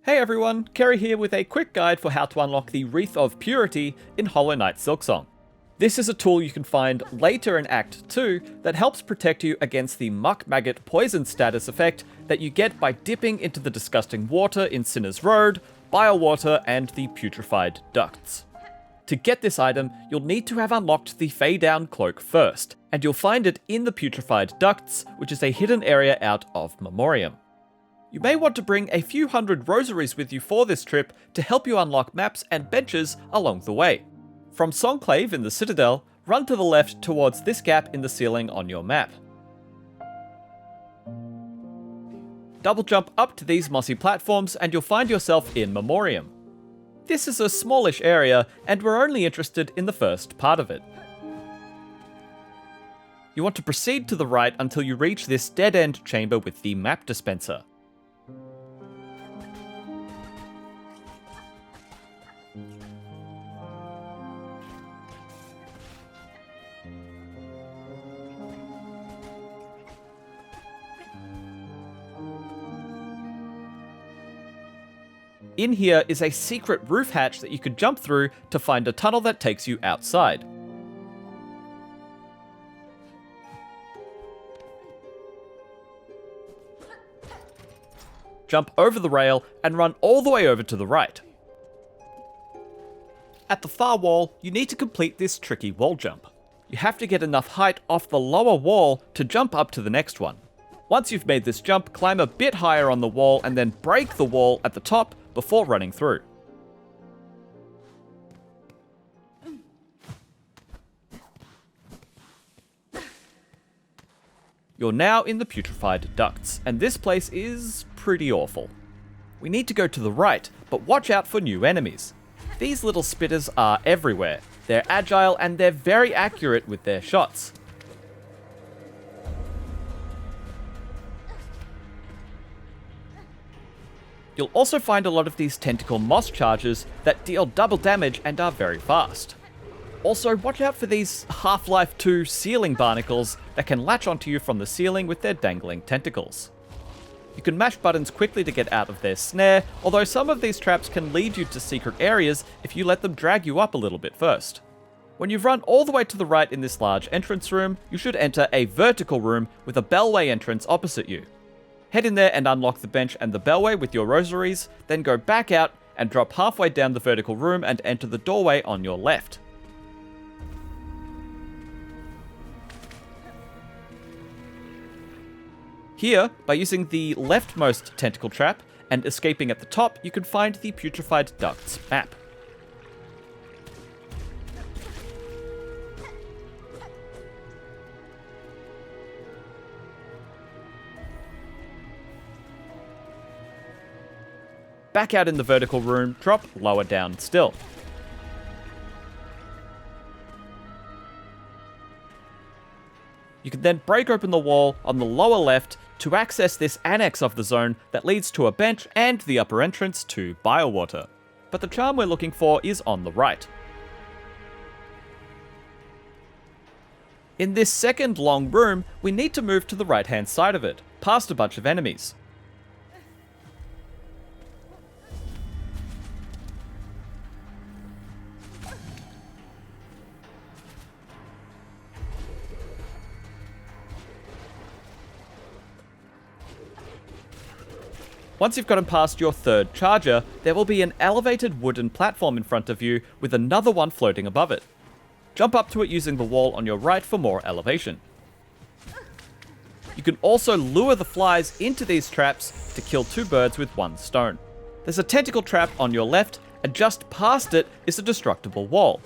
Hey everyone, Kerry here with a quick guide for how to unlock the Wreath of Purity in Hollow Knight Silksong. This is a tool you can find later in Act 2 that helps protect you against the Muckmaggot poison status effect that you get by dipping into the disgusting water in Sinner's Road, Biowater, and the Putrified Ducts. To get this item, you'll need to have unlocked the Fey Down Cloak first, and you'll find it in the Putrified Ducts, which is a hidden area out of Memorium. You may want to bring a few hundred rosaries with you for this trip to help you unlock maps and benches along the way. From Songclave in the Citadel, run to the left towards this gap in the ceiling on your map. Double jump up to these mossy platforms and you'll find yourself in Memorium. This is a smallish area and we're only interested in the first part of it. You want to proceed to the right until you reach this dead-end chamber with the map dispenser. In here is a secret roof hatch that you could jump through to find a tunnel that takes you outside. Jump over the rail and run all the way over to the right. At the far wall, you need to complete this tricky wall jump. You have to get enough height off the lower wall to jump up to the next one. Once you've made this jump, climb a bit higher on the wall and then break the wall at the top before running through. You're now in the Putrified Ducts, and this place is pretty awful. We need to go to the right, but watch out for new enemies. These little spitters are everywhere. They're agile and they're very accurate with their shots. You'll also find a lot of these tentacle moss charges that deal double damage and are very fast. Also, watch out for these Half-Life 2 ceiling barnacles that can latch onto you from the ceiling with their dangling tentacles. You can mash buttons quickly to get out of their snare, although some of these traps can lead you to secret areas if you let them drag you up a little bit first. When you've run all the way to the right in this large entrance room, you should enter a vertical room with a bellway entrance opposite you. Head in there and unlock the bench and the bellway with your rosaries, then go back out and drop halfway down the vertical room and enter the doorway on your left. Here, by using the leftmost tentacle trap and escaping at the top, you can find the Putrified Ducts map. Back out in the vertical room, drop lower down still. You can then break open the wall on the lower left to access this annex of the zone that leads to a bench and the upper entrance to Biowater. But the charm we're looking for is on the right. In this second long room, we need to move to the right-hand side of it, past a bunch of enemies. Once you've gotten past your third charger, there will be an elevated wooden platform in front of you with another one floating above it. Jump up to it using the wall on your right for more elevation. You can also lure the flies into these traps to kill two birds with one stone. There's a tentacle trap on your left, and just past it is a destructible wall.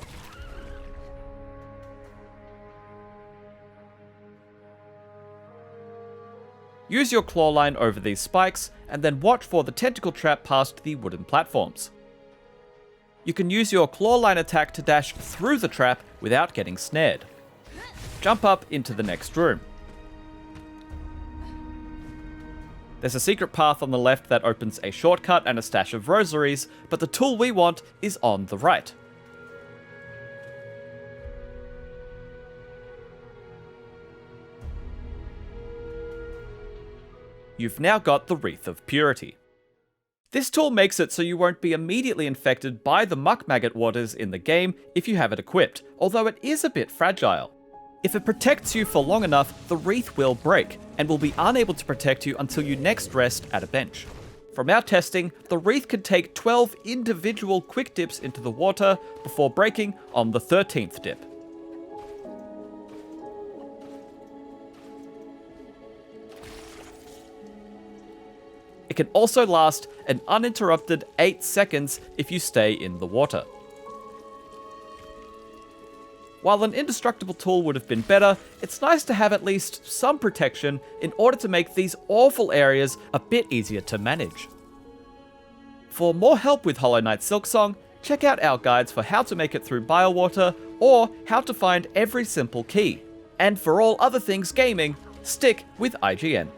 Use your claw line over these spikes, and then watch for the tentacle trap past the wooden platforms. You can use your claw line attack to dash through the trap without getting snared. Jump up into the next room. There's a secret path on the left that opens a shortcut and a stash of rosaries, but the tool we want is on the right. You've now got the Wreath of Purity. This tool makes it so you won't be immediately infected by the Muckmaggot waters in the game if you have it equipped, although it is a bit fragile. If it protects you for long enough, the wreath will break, and will be unable to protect you until you next rest at a bench. From our testing, the wreath could take 12 individual quick dips into the water before breaking on the 13th dip. It can also last an uninterrupted 8 seconds if you stay in the water. While an indestructible tool would have been better, it's nice to have at least some protection in order to make these awful areas a bit easier to manage. For more help with Hollow Knight Silksong, check out our guides for how to make it through Biowater or how to find every simple key. And for all other things gaming, stick with IGN.